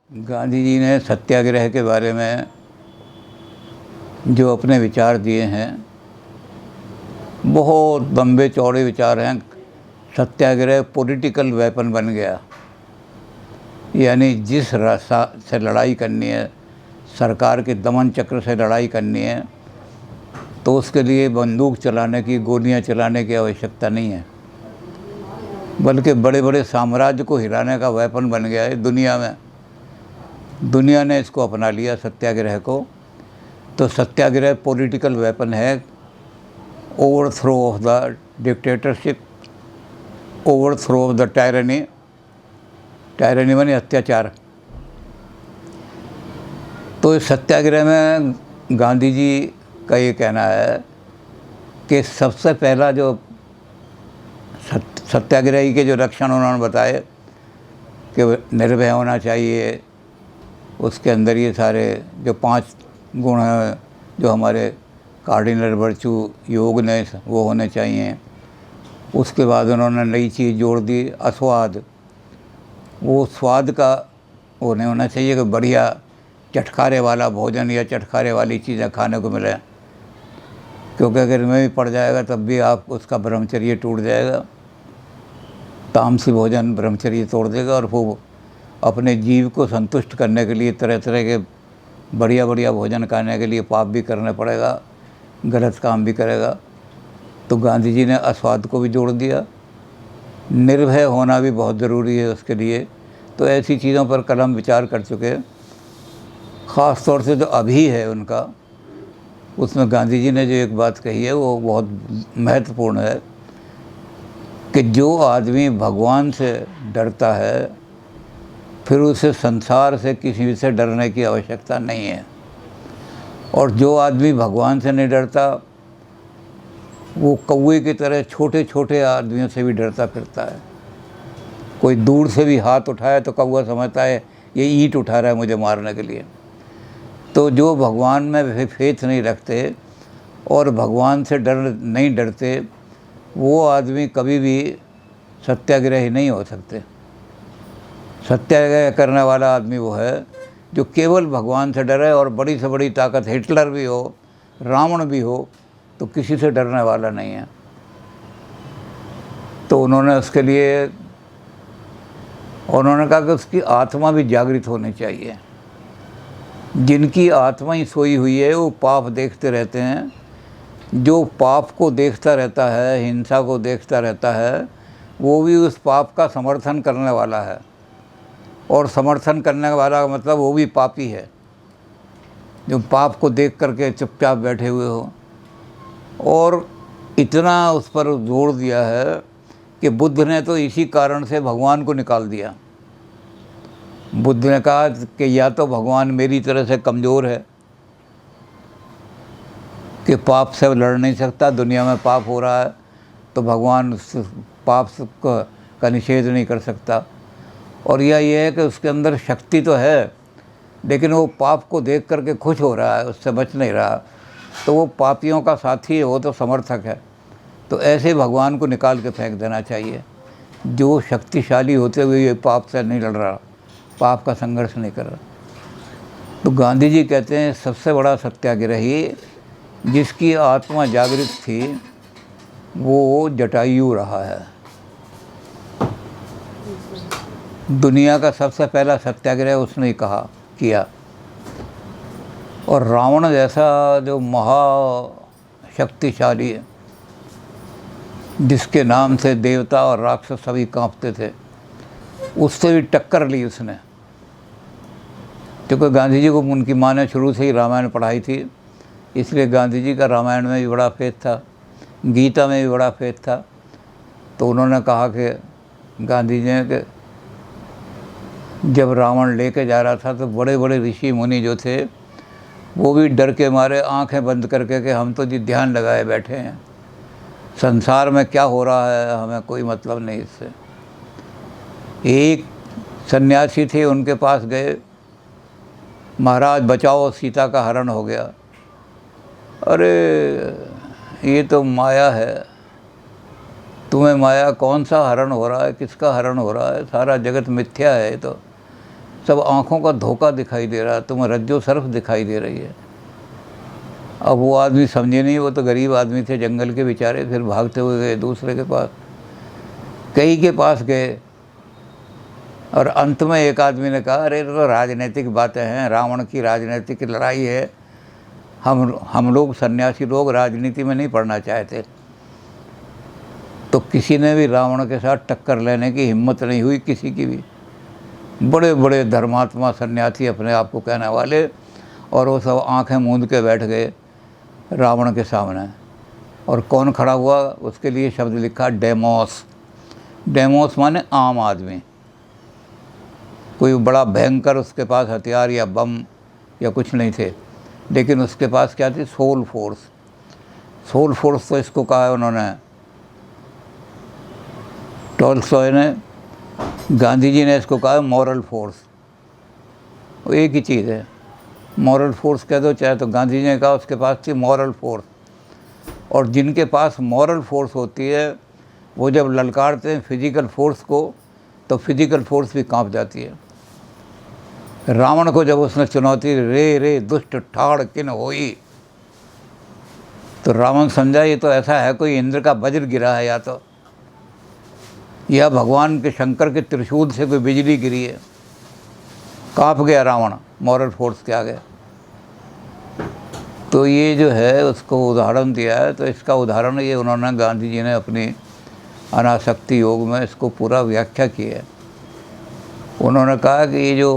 गांधी जी ने सत्याग्रह के बारे में जो अपने विचार दिए हैं, बहुत लंबे चौड़े विचार हैं। सत्याग्रह पॉलिटिकल वेपन बन गया, यानी जिस रास्ता से लड़ाई करनी है, सरकार के दमन चक्र से लड़ाई करनी है, तो उसके लिए बंदूक चलाने की, गोलियां चलाने की आवश्यकता नहीं है, बल्कि बड़े बड़े साम्राज्य को हिलाने का वेपन बन गया है दुनिया में। दुनिया ने इसको अपना लिया सत्याग्रह को। तो सत्याग्रह पॉलिटिकल वेपन है, overthrow of the dictatorship, overthrow of the tyranny. Tyranny माने अत्याचार। तो इस सत्याग्रह में गांधी जी का ये कहना है कि सबसे पहला जो सत्याग्रही के जो लक्षण उन्होंने बताए कि निर्भय होना चाहिए, उसके अंदर ये सारे जो 5 गुण हैं जो हमारे कार्डिनल वर्चू योगनेस वो होने चाहिए। उसके बाद उन्होंने नई चीज़ जोड़ दी, अस्वाद। वो स्वाद का वो नहीं होना चाहिए कि बढ़िया चटखारे वाला भोजन या चटखारे वाली चीज़ें खाने को मिले, क्योंकि अगर में भी पड़ जाएगा तब भी आप उसका ब्रह्मचर्य टूट जाएगा। तामसी भोजन ब्रह्मचर्य तोड़ देगा और वो अपने जीव को संतुष्ट करने के लिए तरह तरह के बढ़िया बढ़िया भोजन खाने के लिए पाप भी करना पड़ेगा, गलत काम भी करेगा। तो गांधी जी ने अस्वाद को भी जोड़ दिया। निर्भय होना भी बहुत ज़रूरी है उसके लिए। तो ऐसी चीज़ों पर कलम विचार कर चुके। ख़ास तौर से जो अभी है उनका, उसमें गांधी जी ने जो एक बात कही है वो बहुत महत्वपूर्ण है कि जो आदमी भगवान से डरता है, फिर उसे संसार से किसी से डरने की आवश्यकता नहीं है। और जो आदमी भगवान से नहीं डरता, वो कौवे की तरह छोटे छोटे आदमियों से भी डरता फिरता है। कोई दूर से भी हाथ उठाए तो कौवा समझता है ये ईंट उठा रहा है मुझे मारने के लिए। तो जो भगवान में फेथ नहीं रखते और भगवान से नहीं डरते, वो आदमी कभी भी सत्याग्रही नहीं हो सकते। सत्याग्रह करने वाला आदमी वो है जो केवल भगवान से डरे, और बड़ी से बड़ी ताकत हिटलर भी हो, रावण भी हो, तो किसी से डरने वाला नहीं है। तो उन्होंने उसके लिए उन्होंने कहा कि उसकी आत्मा भी जागृत होनी चाहिए। जिनकी आत्मा ही सोई हुई है वो पाप देखते रहते हैं। जो पाप को देखता रहता है, हिंसा को देखता रहता है, वो भी उस पाप का समर्थन करने वाला है। और समर्थन करने वाला का मतलब वो भी पापी है, जो पाप को देख करके चुपचाप बैठे हुए हो। और इतना उस पर जोर दिया है कि बुद्ध ने तो इसी कारण से भगवान को निकाल दिया। बुद्ध ने कहा कि या तो भगवान मेरी तरह से कमज़ोर है कि पाप से लड़ नहीं सकता, दुनिया में पाप हो रहा है तो भगवान उस पाप का निषेध नहीं कर सकता, और यह है कि उसके अंदर शक्ति तो है लेकिन वो पाप को देख करके खुश हो रहा है, उससे बच नहीं रहा, तो वो पापियों का साथी है, वो तो समर्थक है। तो ऐसे भगवान को निकाल के फेंक देना चाहिए, जो शक्तिशाली होते हुए ये पाप से नहीं लड़ रहा, पाप का संघर्ष नहीं कर रहा। तो गांधी जी कहते हैं सबसे बड़ा सत्याग्रही जिसकी आत्मा जागृत थी वो जटायु रहा है। दुनिया का सबसे पहला सत्याग्रह उसने ही किया। और रावण जैसा जो महाशक्तिशाली है, जिसके नाम से देवता और राक्षस सभी कांपते थे, उससे भी टक्कर ली उसने। क्योंकि गांधी जी को उनकी माँ ने शुरू से ही रामायण पढ़ाई थी, इसलिए गांधी जी का रामायण में भी बड़ा फेथ था, गीता में भी बड़ा फेथ था। तो उन्होंने कहा कि गांधी जी ने कि जब रावण लेके जा रहा था तो बड़े बड़े ऋषि मुनि जो थे वो भी डर के मारे आंखें बंद करके कि हम तो जी ध्यान लगाए बैठे हैं, संसार में क्या हो रहा है हमें कोई मतलब नहीं इससे। एक सन्यासी थे, उनके पास गए, महाराज बचाओ सीता का हरण हो गया। अरे ये तो माया है, तुम्हें माया कौन सा हरण हो रहा है, किसका हरण हो रहा है, सारा जगत मिथ्या है। तो सब आँखों का धोखा दिखाई दे रहा है, तुम्हें रज्जो सरफ दिखाई दे रही है। अब वो आदमी समझे नहीं, वो तो गरीब आदमी थे जंगल के बेचारे, फिर भागते हुए गए दूसरे के पास, कई के पास गए, और अंत में एक आदमी ने कहा, अरे तो राजनीतिक बातें हैं, रावण की राजनीतिक लड़ाई है, हम लोग सन्यासी लोग राजनीति में नहीं पढ़ना चाहते। तो किसी ने भी रावण के साथ टक्कर लेने की हिम्मत नहीं हुई किसी की भी। बड़े बड़े धर्मात्मा सन्यासी अपने आप को कहने वाले, और वो सब आंखें मूंद के बैठ गए रावण के सामने। और कौन खड़ा हुआ, उसके लिए शब्द लिखा डेमोस। डेमोस माने आम आदमी, कोई बड़ा भयंकर उसके पास हथियार या बम या कुछ नहीं थे, लेकिन उसके पास क्या थी, सोल फोर्स। सोल फोर्स तो इसको कहा है उन्होंने, टॉलस्टॉय ने, गांधी जी ने इसको कहा है मॉरल फोर्स। वो एक ही चीज़ है, मॉरल फोर्स कह दो चाहे, तो गांधी जी ने कहा उसके पास थी मॉरल फोर्स। और जिनके पास मॉरल फोर्स होती है वो जब ललकारते हैं फिजिकल फोर्स को, तो फिजिकल फोर्स भी कांप जाती है। रावण को जब उसने चुनौती, रे रे दुष्ट ठाड़ किन होई, तो रावण समझा ये तो ऐसा है कोई इंद्र का वज्र गिरा है, या भगवान के शंकर के त्रिशूल से कोई बिजली गिरी है। कांप गया रावण मॉरल फोर्स के आगे। तो ये जो है उसको उदाहरण दिया है, तो इसका उदाहरण ये उन्होंने, गांधी जी ने अपनी अनासक्ति योग में इसको पूरा व्याख्या की है। उन्होंने कहा कि ये जो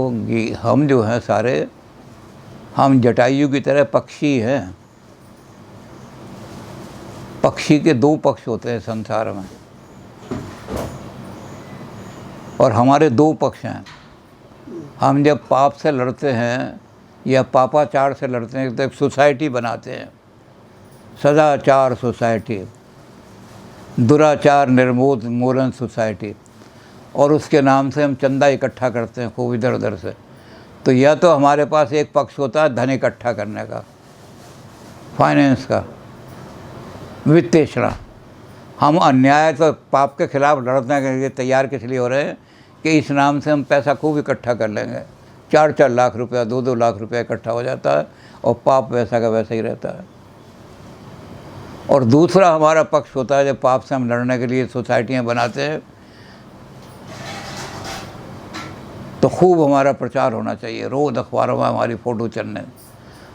हम जो हैं सारे, हम जटायु की तरह पक्षी हैं। पक्षी के दो पक्ष होते हैं संसार में, और हमारे दो पक्ष हैं। हम जब पाप से लड़ते हैं या पापाचार से लड़ते हैं तो एक सोसाइटी बनाते हैं, सदाचार सोसाइटी, दुराचार निर्मूलन सोसाइटी, और उसके नाम से हम चंदा इकट्ठा करते हैं खूब इधर उधर से। तो या तो हमारे पास एक पक्ष होता है धन इकट्ठा करने का, फाइनेंस का, वित्तेषणा। हम अन्याय तो पाप के खिलाफ लड़ने के लिए तैयार किस लिए हो रहे हैं कि इस नाम से हम पैसा खूब इकट्ठा कर लेंगे। 4-4 लाख रुपया, 2-2 लाख रुपया इकट्ठा हो जाता है, और पाप वैसा का वैसा ही रहता है। और दूसरा हमारा पक्ष होता है जब पाप से हम लड़ने के लिए सोसाइटियाँ बनाते हैं, तो खूब हमारा प्रचार होना चाहिए, रोज़ अखबारों में हमारी फ़ोटो चलने।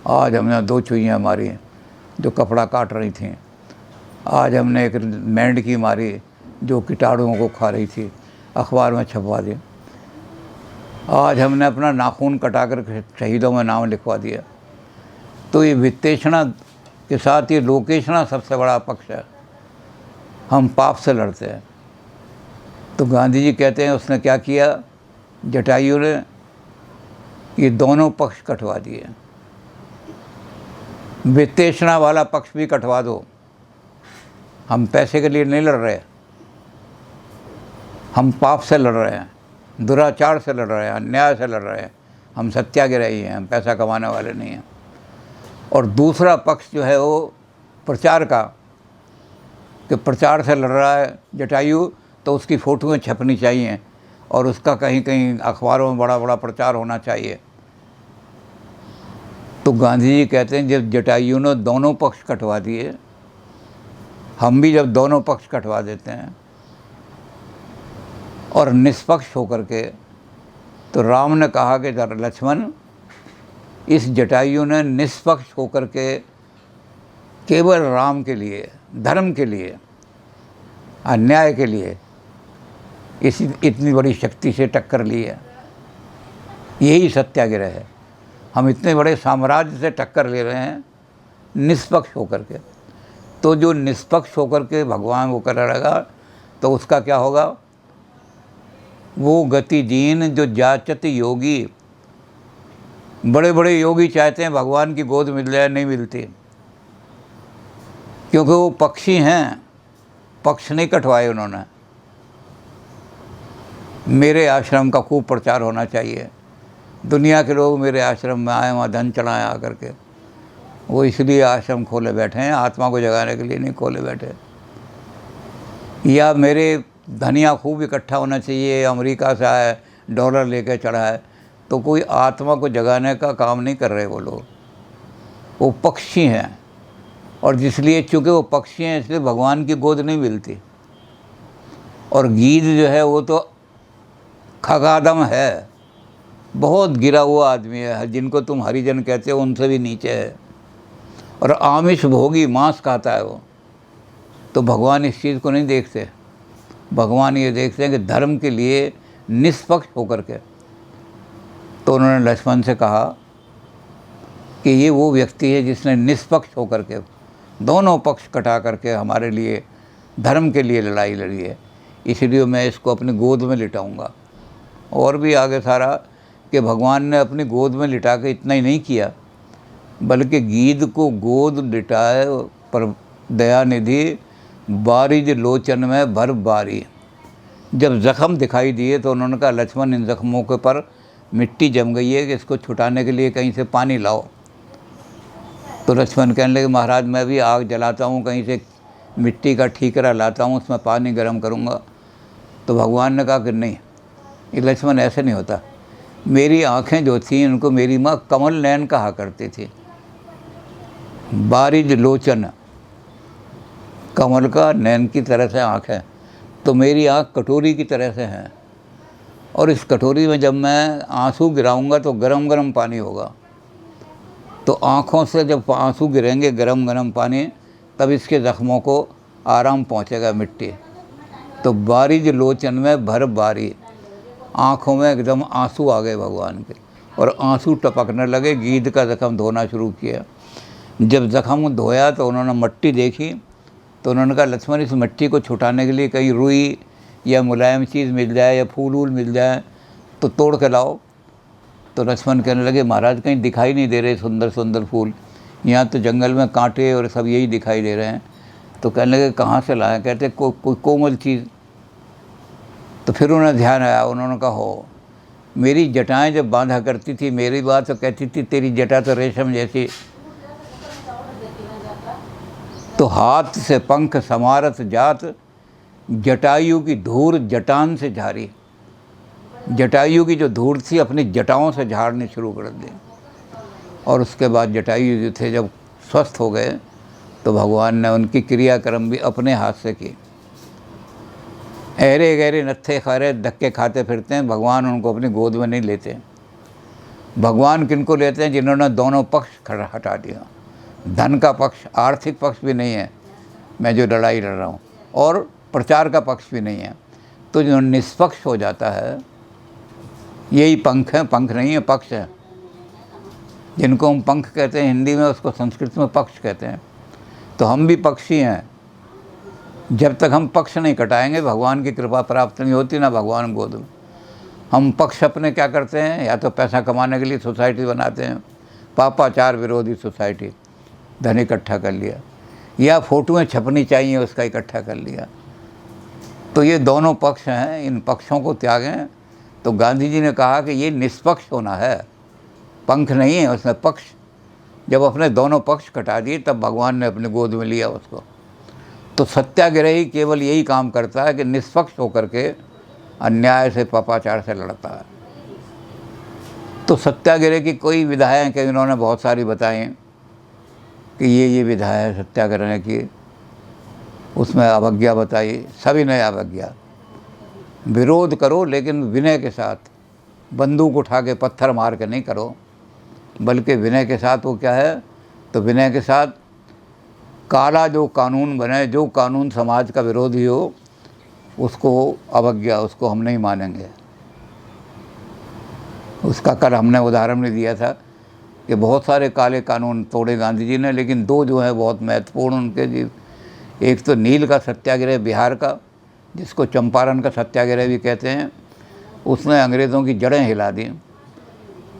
आज हमने 2 चुईयाँ मारी जो कपड़ा काट रही थीं, आज हमने एक मेंढकी मारी जो कीटाणुओं को खा रही थी, अखबार में छपवा दी। आज हमने अपना नाखून कटाकर शहीदों में नाम लिखवा दिया। तो ये वित्तेषणा के साथ ये लोकेषणा सबसे बड़ा पक्ष है। हम पाप से लड़ते हैं। तो गांधी जी कहते हैं उसने क्या किया, जटायु ने ये दोनों पक्ष कटवा दिए। वित्तेषणा वाला पक्ष भी कटवा दो। हम पैसे के लिए नहीं लड़ रहे, हम पाप से लड़ रहे हैं, दुराचार से लड़ रहे हैं, अन्याय से लड़ रहे हैं। हम सत्याग्रही हैं, हम पैसा कमाने वाले नहीं हैं। और दूसरा पक्ष जो है वो प्रचार का, कि प्रचार से लड़ रहा है जटायु, तो उसकी फ़ोटोएँ छपनी चाहिए और उसका कहीं कहीं अखबारों में बड़ा बड़ा प्रचार होना चाहिए। तो गांधी जी कहते हैं जब जटायु ने दोनों पक्ष कटवा दिए, हम भी जब दोनों पक्ष कटवा देते हैं और निष्पक्ष होकर के, तो राम ने कहा कि लक्ष्मण, इस जटायु ने निष्पक्ष होकर के केवल राम के लिए, धर्म के लिए, अन्याय के लिए इतनी बड़ी शक्ति से टक्कर ली है। यही सत्याग्रह है। हम इतने बड़े साम्राज्य से टक्कर ले रहे हैं निष्पक्ष होकर के। तो जो निष्पक्ष होकर के भगवान को कर रहेगा तो उसका क्या होगा, वो गतिहीन जो जाचत योगी। बड़े बड़े योगी चाहते हैं भगवान की गोद मिल जाए, नहीं मिलती, क्योंकि वो पक्षी हैं, पक्ष नहीं कटवाए उन्होंने। मेरे आश्रम का खूब प्रचार होना चाहिए, दुनिया के लोग मेरे आश्रम में आए, वहाँ धन चढ़ाएं आकर के। वो इसलिए आश्रम खोले बैठे हैं, आत्मा को जगाने के लिए नहीं खोले बैठे। या मेरे धनिया खूब इकट्ठा होना चाहिए, अमेरिका से आए, डॉलर लेके चढ़ा है, तो कोई आत्मा को जगाने का काम नहीं कर रहे वो लोग, वो पक्षी हैं। और जिसलिए चूँकि वो पक्षी हैं इसलिए भगवान की गोद नहीं मिलती। और गीध जो है वो तो खगादम है, बहुत गिरा हुआ आदमी है, जिनको तुम हरिजन कहते हो उनसे भी नीचे है। और आमिष भोगी, मांस खाता है वो। तो भगवान इस चीज़ को नहीं देखते। भगवान ये देखते हैं कि धर्म के लिए निष्पक्ष होकर के। तो उन्होंने लक्ष्मण से कहा कि ये वो व्यक्ति है जिसने निष्पक्ष होकर के दोनों पक्ष कटा करके हमारे लिए धर्म के लिए लड़ाई लड़ी है, इसलिए मैं इसको अपनी गोद में लिटाऊंगा। और भी आगे सारा कि भगवान ने अपनी गोद में लिटा के इतना ही नहीं किया, बल्कि गीध को गोद लिटाए पर दयानिधि बारिज लोचन में भर बारी। जब ज़ख़म दिखाई दिए तो उन्होंने कहा लक्ष्मण इन ज़ख़्मों के पर मिट्टी जम गई है कि इसको छुटाने के लिए कहीं से पानी लाओ। तो लक्ष्मण कहने लगे महाराज मैं भी आग जलाता हूँ, कहीं से मिट्टी का ठीकरा लाता हूँ, उसमें पानी गर्म करूँगा। तो भगवान ने कहा कि नहीं, ये लक्ष्मण ऐसे नहीं होता। मेरी आँखें जो थीं उनको मेरी माँ कमल नयन कहा करती थी। बारिज लोचन, कमल का नयन की तरह से आँख है, तो मेरी आँख कटोरी की तरह से है। और इस कटोरी में जब मैं आंसू गिराऊंगा तो गरम गरम पानी होगा। तो आँखों से जब आंसू गिरेंगे गरम गरम पानी, तब इसके ज़ख्मों को आराम पहुँचेगा मिट्टी। तो बारिज लोचन में भर बारी, आँखों में एकदम आंसू आ गए भगवान के, और आंसू टपकने लगे। गीध का ज़ख़म धोना शुरू किया। जब ज़ख़म धोया तो उन्होंने मिट्टी देखी, तो उन्होंने कहा लक्ष्मण इस मिट्टी को छुटाने के लिए कहीं रुई या मुलायम चीज़ मिल जाए या फूल वूल मिल जाए तो तोड़ के लाओ। तो लक्ष्मण कहने लगे महाराज कहीं दिखाई नहीं दे रहे सुंदर सुंदर फूल, यहाँ तो जंगल में कांटे और सब यही दिखाई दे रहे हैं। तो कहने लगे कहाँ से लाएं? कहते कोई कोमल चीज़। तो फिर उन्हें ध्यान आया, उन्होंने कहा हो मेरी जटाएं जब बांधा करती थी मेरी बात तो कहती थी तेरी जटा तो रेशम जैसी। तो हाथ से पंख समारत जात, जटायु की धूर जटान से झारी। जटायु की जो धूर थी अपनी जटाओं से झाड़नी शुरू कर दी। और उसके बाद जटायु जो थे जब स्वस्थ हो गए तो भगवान ने उनकी क्रियाक्रम भी अपने हाथ से की। ऐरे गहरे नत्थे खारे धक्के खाते फिरते हैं, भगवान उनको अपनी गोद में नहीं लेते। भगवान किनको लेते हैं? जिन्होंने दोनों पक्ष हटा दिया। धन का पक्ष, आर्थिक पक्ष भी नहीं है मैं जो लड़ाई लड़ रहा हूँ, और प्रचार का पक्ष भी नहीं है। तो जो निष्पक्ष हो जाता है, यही पंख है, पंख नहीं है पक्ष है। जिनको हम पंख कहते हैं हिंदी में, उसको संस्कृत में पक्ष कहते हैं। तो हम भी पक्षी हैं। जब तक हम पक्ष नहीं कटाएंगे भगवान की कृपा प्राप्त नहीं होती, ना भगवान गोद में। हम पक्ष अपने क्या करते हैं, या तो पैसा कमाने के लिए सोसाइटी बनाते हैं, पापाचार विरोधी सोसाइटी, धन इकट्ठा कर लिया, या फ़ोटोएँ छपनी चाहिए उसका इकट्ठा कर लिया। तो ये दोनों पक्ष हैं, इन पक्षों को त्यागें। तो गांधी जी ने कहा कि ये निष्पक्ष होना है, पंख नहीं है उसमें पक्ष। जब अपने दोनों पक्ष कटा दिए तब भगवान ने अपनी गोद में लिया उसको। तो सत्याग्रही केवल यही काम करता है कि निष्पक्ष होकर के अन्याय से पापाचार से लड़ता है। तो सत्याग्रह की कोई विधाएँ कि इन्होंने बहुत सारी बताई कि ये विधा है सत्याग्रह की, उसमें अवज्ञा बताई, सभी ने अवज्ञा। विरोध करो लेकिन विनय के साथ, बंदूक उठा के पत्थर मार के नहीं करो, बल्कि विनय के साथ। वो क्या है? तो विनय के साथ काला जो कानून बने, जो कानून समाज का विरोधी हो, उसको अवज्ञा, उसको हम नहीं मानेंगे। उसका कल हमने उदाहरण भी दिया था कि बहुत सारे काले कानून तोड़े गांधी जी ने, लेकिन दो जो हैं बहुत महत्वपूर्ण उनके जी। एक तो नील का सत्याग्रह बिहार का, जिसको चंपारण का सत्याग्रह भी कहते हैं, उसने अंग्रेज़ों की जड़ें हिला दी।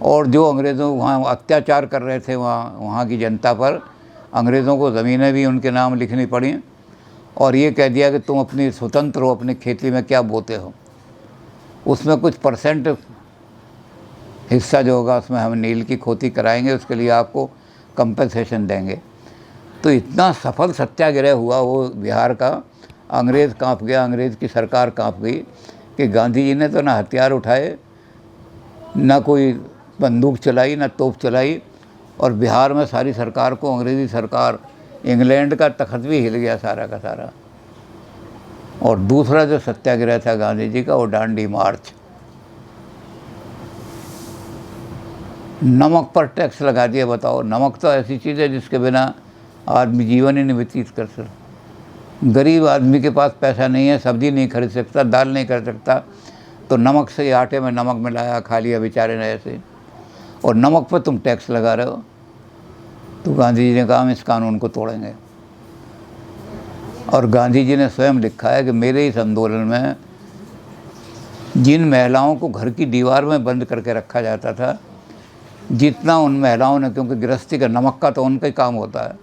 और जो अंग्रेज़ों वहाँ अत्याचार कर रहे थे वहाँ की जनता पर, अंग्रेज़ों को ज़मीनें भी उनके नाम लिखनी पड़ी। और ये कह दिया कि तुम अपनी स्वतंत्र हो, अपनी खेती में क्या बोते हो, उसमें कुछ परसेंट हिस्सा जो होगा उसमें हम नील की खेती कराएंगे, उसके लिए आपको कंपनसेशन देंगे। तो इतना सफल सत्याग्रह हुआ वो बिहार का, अंग्रेज़ कांप गया, अंग्रेज़ की सरकार कांप गई कि गांधी जी ने तो ना हथियार उठाए, ना कोई बंदूक चलाई ना तोप चलाई, और बिहार में सारी सरकार को, अंग्रेज़ी सरकार, इंग्लैंड का तख़्त भी हिल गया सारा का सारा। और दूसरा जो सत्याग्रह था गांधी जी का, वो दांडी मार्च। नमक पर टैक्स लगा दिया। बताओ, नमक तो ऐसी चीज़ है जिसके बिना आदमी जीवन ही नहीं व्यतीत कर सकता। गरीब आदमी के पास पैसा नहीं है, सब्ज़ी नहीं खरीद सकता, दाल नहीं कर सकता, तो नमक से ही आटे में नमक मिलाया खा लिया बेचारे ने ऐसे। और नमक पर तुम टैक्स लगा रहे हो। तो गांधी जी ने कहा हम इस कानून को तोड़ेंगे। और गांधी जी ने स्वयं लिखा है कि मेरे इस आंदोलन में जिन महिलाओं को घर की दीवार में बंद करके रखा जाता था, जितना उन महिलाओं ने, क्योंकि गृहस्थी का नमक का तो उनका ही काम होता है,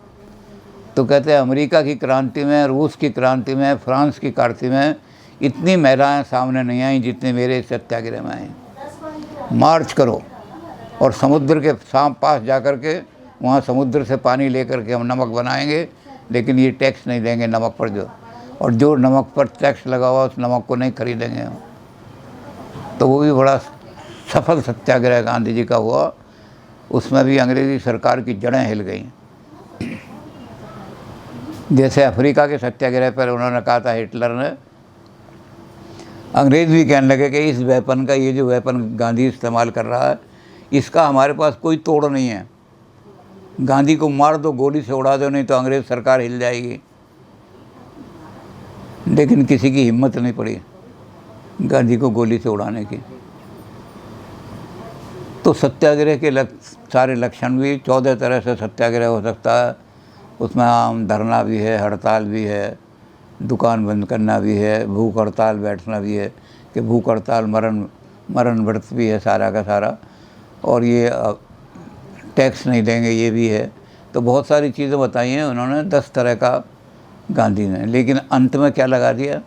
तो कहते हैं अमेरिका की क्रांति में, रूस की क्रांति में, फ्रांस की क्रांति में इतनी महिलाएं सामने नहीं आई जितनी मेरे सत्याग्रह में आई। मार्च करो और समुद्र के पास जा कर के वहाँ समुद्र से पानी लेकर के हम नमक बनाएंगे, लेकिन ये टैक्स नहीं देंगे नमक पर जो, और जो नमक पर टैक्स लगा हुआ उस नमक को नहीं खरीदेंगे हम। तो वो भी बड़ा सफल सत्याग्रह गांधी जी का हुआ। उसमें भी अंग्रेज़ी सरकार की जड़ें हिल गई। जैसे अफ्रीका के सत्याग्रह पर उन्होंने कहा था, हिटलर ने, अंग्रेज़ भी कहने लगे कि इस वेपन का, ये जो वेपन गांधी इस्तेमाल कर रहा है, इसका हमारे पास कोई तोड़ नहीं है। गांधी को मार दो, गोली से उड़ा दो, नहीं तो अंग्रेज़ सरकार हिल जाएगी। लेकिन किसी की हिम्मत नहीं पड़ी गांधी को गोली से उड़ाने की। तो सत्याग्रह के सारे लक्षण भी 14 तरह से सत्याग्रह हो सकता है। उसमें आम धरना भी है, हड़ताल भी है, दुकान बंद करना भी है, भूख हड़ताल बैठना भी है, कि भूख हड़ताल मरण व्रत भी है सारा का सारा, और ये टैक्स नहीं देंगे ये भी है। तो बहुत सारी चीज़ें बताई हैं उन्होंने, 10 तरह का गांधी ने। लेकिन अंत में क्या लगा दिया,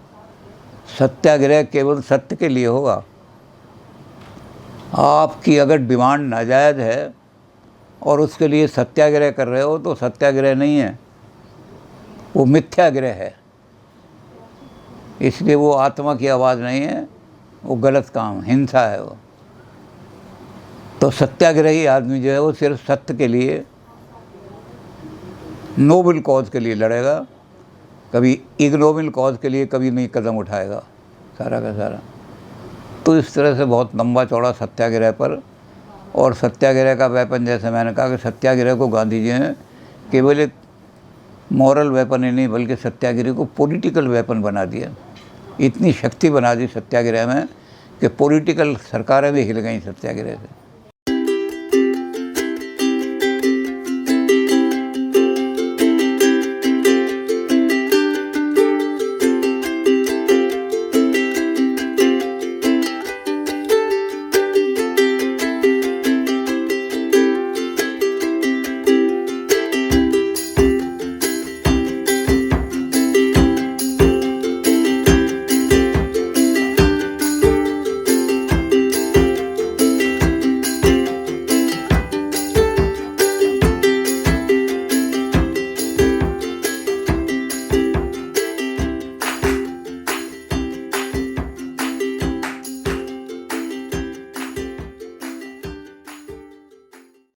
सत्याग्रह केवल सत्य के लिए होगा। आपकी अगर डिमांड नाजायज़ है और उसके लिए सत्याग्रह कर रहे हो तो सत्याग्रह नहीं है, वो मिथ्याग्रह है। इसलिए वो आत्मा की आवाज़ नहीं है, वो गलत काम, हिंसा है वो। तो सत्याग्रही आदमी जो है वो सिर्फ सत्य के लिए, नोबल कॉज के लिए लड़ेगा, कभी इग्नोबल कॉज के लिए कभी नहीं कदम उठाएगा सारा का सारा। तो इस तरह से बहुत लंबा चौड़ा सत्याग्रह पर। और सत्याग्रह का वेपन, जैसे मैंने कहा कि सत्याग्रह को गांधी जी ने केवल एक मॉरल वेपन ही नहीं बल्कि सत्याग्रह को पॉलिटिकल वेपन बना दिया। इतनी शक्ति बना दी सत्याग्रह में कि पॉलिटिकल सरकारें भी हिल गई सत्याग्रह से।